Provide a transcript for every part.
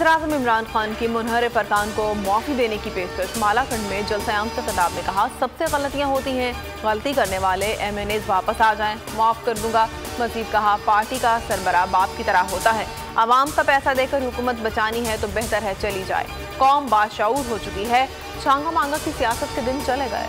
वज़ीर-ए-आज़म इमरान खान की मुनहरिफ अरकान को माफ़ी देने की पेशकश। मालाकंड में जलसा-ए-आम से खिताब में कहा, सबसे गलतियाँ होती हैं, गलती करने वाले MNAs वापस आ जाएं, माफ़ कर दूंगा। मज़ीद कहा, पार्टी का सरबराह बाप की तरह होता है, आवाम का पैसा देकर हुकूमत बचानी है तो बेहतर है चली जाए। कौम बाशऊर हो चुकी है, छांगा मांगा की सियासत के दिन चले गए।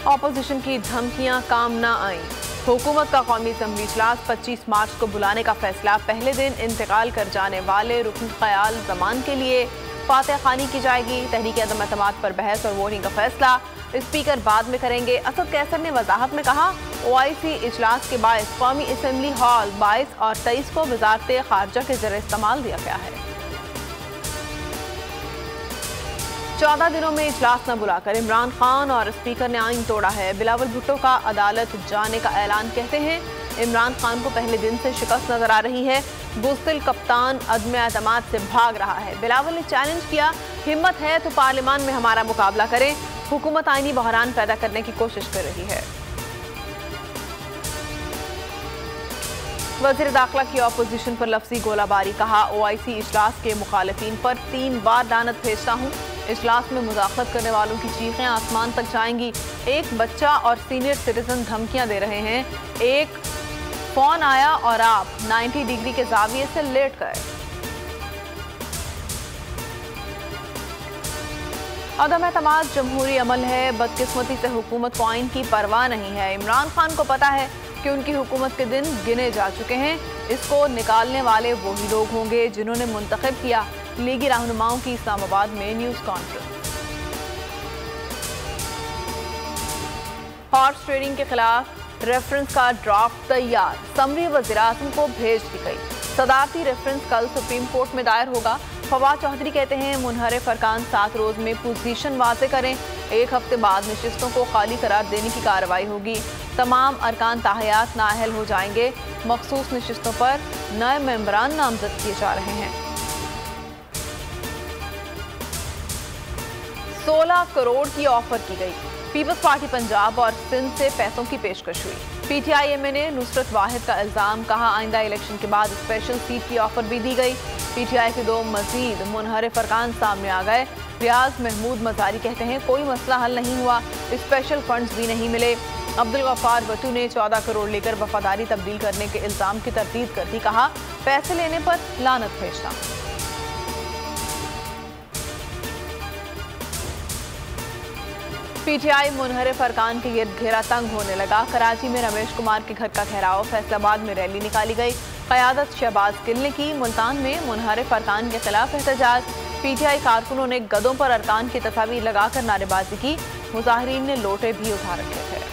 ऑपोजिशन की धमकियां काम न आईं। हुकूमत का कौमी असम्बली इजलास 25 मार्च को बुलाने का फैसला। पहले दिन इंतकाल कर जाने वाले रुकन ख्याल जमान के लिए फातह खानी की जाएगी। तहरीक अदम एतमाद पर बहस और वोटिंग का फैसला स्पीकर बाद में करेंगे। असद कैसर ने वजाहत में कहा, OIC इजलास के बायस कौमी असम्बली हॉल 22 और 23 को वजारत खारजा के जरिए इस्तेमाल दिया गया है। 14 दिनों में इजलास न बुलाकर इमरान खान और स्पीकर ने आइन तोड़ा है। बिलावल भुट्टो का अदालत जाने का ऐलान। कहते हैं, इमरान खान को पहले दिन से शिकस्त नजर आ रही है। बुज़दिल कप्तान अदम एतमाद से भाग रहा है। बिलावल ने चैलेंज किया, हिम्मत है तो पार्लियामान में हमारा मुकाबला करें। हुकूमत आईनी बहरान पैदा करने की कोशिश कर रही है। वज़ीर दाखिला की अपोजिशन पर लफ्जी गोलाबारी। कहा, OIC इजलास के मुखालिफिन पर 3 बार लानत भेजता हूँ। इजलास में मुदाखलत करने वालों की चीखें आसमान तक जाएंगी। एक बच्चा और सीनियर सिटीजन धमकियां दे रहे हैं। एक फोन आया और आप 90 डिग्री के जाविये से लेट गए। अदम एतमाद जमहूरी अमल है। बदकिस्मती से हुकूमत को आइन की परवाह नहीं है। इमरान खान को पता है कि उनकी हुकूमत के दिन गिने जा चुके हैं। इसको निकालने वाले वही लोग होंगे जिन्होंने मुंतखब किया। लीगी रहनुमाओं की इस्लामाबाद में न्यूज कॉन्फ्रेंस। हॉर्स ट्रेडिंग के खिलाफ रेफरेंस का ड्राफ्ट तैयार। समरी वज़ीर-ए-आज़म को भेज दी गई। सदारती रेफरेंस कल सुप्रीम कोर्ट में दायर होगा। फवाद चौधरी कहते हैं, मुनहरिफ अरकान 7 रोज में पोजीशन वाज़े करें। 1 हफ्ते बाद नशिस्तों को खाली करार देने की कार्रवाई होगी। तमाम अरकान ताहयात नाअहल हो जाएंगे। मखसूस नशिस्तों पर नए मेंबरान नामजद किए जा रहे हैं। 16 करोड़ की ऑफर की गई। पीपल्स पार्टी पंजाब और सिंध से पैसों की पेशकश हुई। PTI MNA नुसरत वाहिद का इल्जाम। कहा, आइंदा इलेक्शन के बाद स्पेशल सीट की ऑफर भी दी गई। PTI के 2 मजीद मुनहरिफ अरकान सामने आ गए। रियाज महमूद मजारी कहते हैं, कोई मसला हल नहीं हुआ, स्पेशल फंड्स भी नहीं मिले। अब्दुल गफ्फार भट्टू ने 14 करोड़ लेकर वफादारी तब्दील करने के इल्जाम की तरदीद कर दी। कहा, पैसे लेने पर लानत भेजना। PTI मुनहरिफ अरकान के गिर्द घेरा तंग होने लगा। कराची में रमेश कुमार के घर का घेराव। फैसलाबाद में रैली निकाली गई। क़यादत शहबाज गिल ने की। मुल्तान में मुनहरिफ अरकान के खिलाफ एहतजाज। PTI कारकुनों ने गदों पर अरकान की तस्वीर लगाकर नारेबाजी की। मुजाहिरीन ने लोटे भी उठा रखे थे।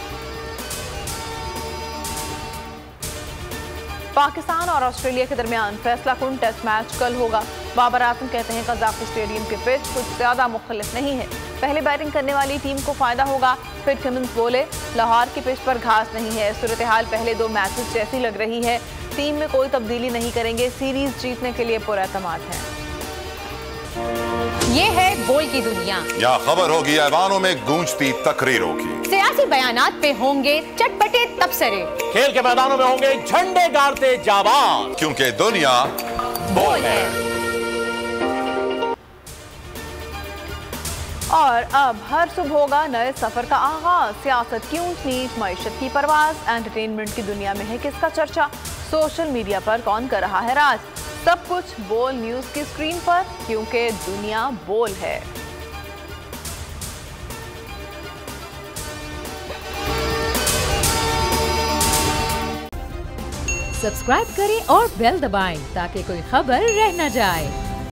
पाकिस्तान और ऑस्ट्रेलिया के दरमियान फैसला कुन टेस्ट मैच कल होगा। बाबर आजम कहते हैं, कज़ाक़ी स्टेडियम के पिच कुछ ज्यादा मुख्तलिफ नहीं है। पहले बैटिंग करने वाली टीम को फायदा होगा। फिर कमिंस बोले, लाहौर की पिच पर घास नहीं है। सूरत हाल पहले 2 मैचेस जैसी लग रही है। टीम में कोई तब्दीली नहीं करेंगे। सीरीज जीतने के लिए पूरा एतमाद है। ये है बोल की दुनिया। यहाँ खबर होगी, ऐवानों में गूंजती तकरीरों की। सियासी बयानात पे होंगे चटपटे तबसरे। खेल के मैदानों में होंगे झंडे गाड़ते जाबाज। क्योंकि दुनिया बोल है। और अब हर सुबह होगा नए सफर का आगाज। सियासत की ऊंच नीच, मईशत की परवाज, एंटरटेनमेंट की दुनिया में है किसका चर्चा, सोशल मीडिया पर कौन कर रहा है राज। सब कुछ बोल न्यूज की स्क्रीन पर, क्योंकि दुनिया बोल है। सब्सक्राइब करें और बेल दबाएं ताकि कोई खबर रह न जाए।